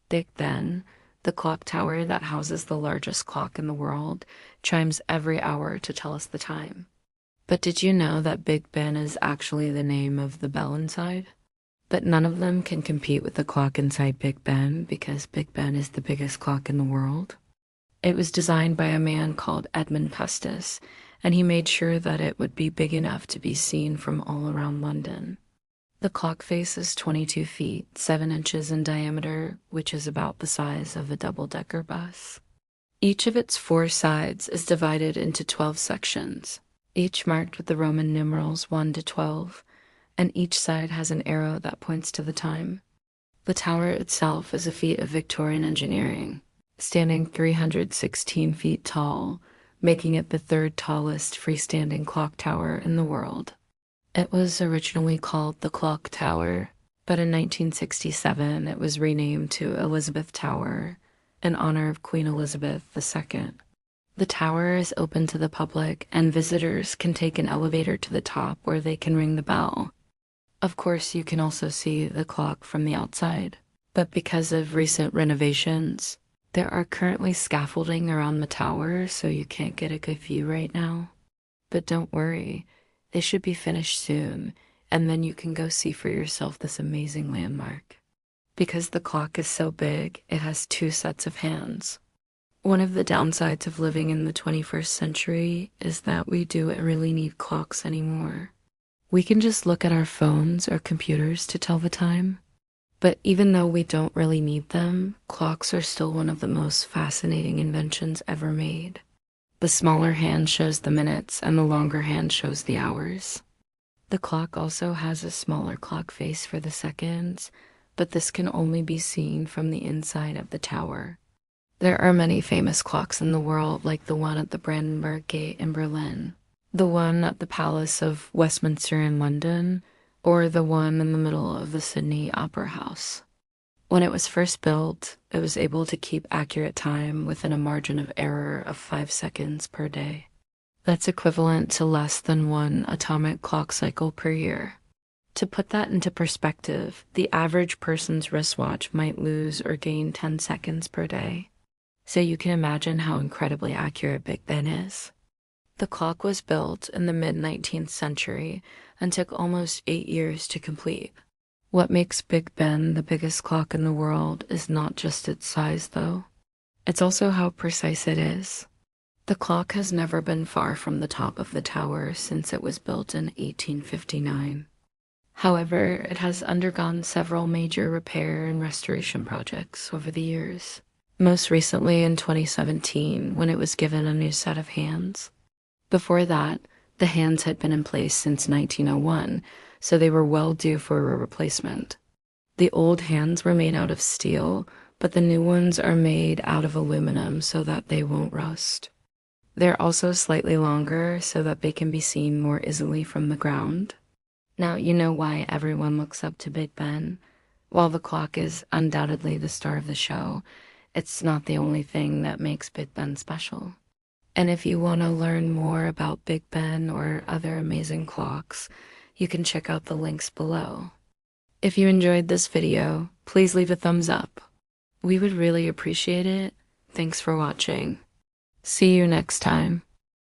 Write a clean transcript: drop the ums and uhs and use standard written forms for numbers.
Big Ben, the clock tower that houses the largest clock in the world, chimes every hour to tell us the time. But did you know that Big Ben is actually the name of the bell inside? But none of them can compete with the clock inside Big Ben because Big Ben is the biggest clock in the world. It was designed by a man called Edmund Custis, and he made sure that it would be big enough to be seen from all around London. The clock face is 22 feet, 7 inches in diameter, which is about the size of a double-decker bus. Each of its 4 sides is divided into 12 sections, each marked with the Roman numerals 1 to 12, and each side has an arrow that points to the time. The tower itself is a feat of Victorian engineering, standing 316 feet tall, making it the 3rd tallest freestanding clock tower in the world. It was originally called the Clock Tower, but in 1967 it was renamed to Elizabeth Tower in honor of Queen Elizabeth II. The tower is open to the public, and visitors can take an elevator to the top where they can ring the bell. Of course, you can also see the clock from the outside, but because of recent renovations, there are currently scaffolding around the tower, so you can't get a good view right now. But don't worry, they should be finished soon, and then you can go see for yourself this amazing landmark. Because the clock is so big, it has 2 sets of hands. One of the downsides of living in the 21st century is that we don't really need clocks anymore. We can just look at our phones or computers to tell the time. But even though we don't really need them, clocks are still one of the most fascinating inventions ever made. The smaller hand shows the minutes, and the longer hand shows the hours. The clock also has a smaller clock face for the seconds, but this can only be seen from the inside of the tower. There are many famous clocks in the world, like the one at the Brandenburg Gate in Berlin, the one at the Palace of Westminster in London, or the one in the middle of the Sydney Opera House. When it was first built, it was able to keep accurate time within a margin of error of 5 seconds per day. That's equivalent to less than 1 atomic clock cycle per year. To put that into perspective, the average person's wristwatch might lose or gain 10 seconds per day. So you can imagine how incredibly accurate Big Ben is. The clock was built in the mid-19th century and took almost 8 years to complete. What makes Big Ben the biggest clock in the world is not just its size, though. It's also how precise it is. The clock has never been far from the top of the tower since it was built in 1859. However, it has undergone several major repair and restoration projects over the years. Most recently in 2017, when it was given a new set of hands. Before that, the hands had been in place since 1901, so they were well due for a replacement. The old hands were made out of steel, but the new ones are made out of aluminum so that they won't rust. They're also slightly longer so that they can be seen more easily from the ground. Now you know why everyone looks up to Big Ben. While the clock is undoubtedly the star of the show, it's not the only thing that makes Big Ben special. And if you want to learn more about Big Ben or other amazing clocks, you can check out the links below. If you enjoyed this video, please leave a thumbs up. We would really appreciate it. Thanks for watching. See you next time.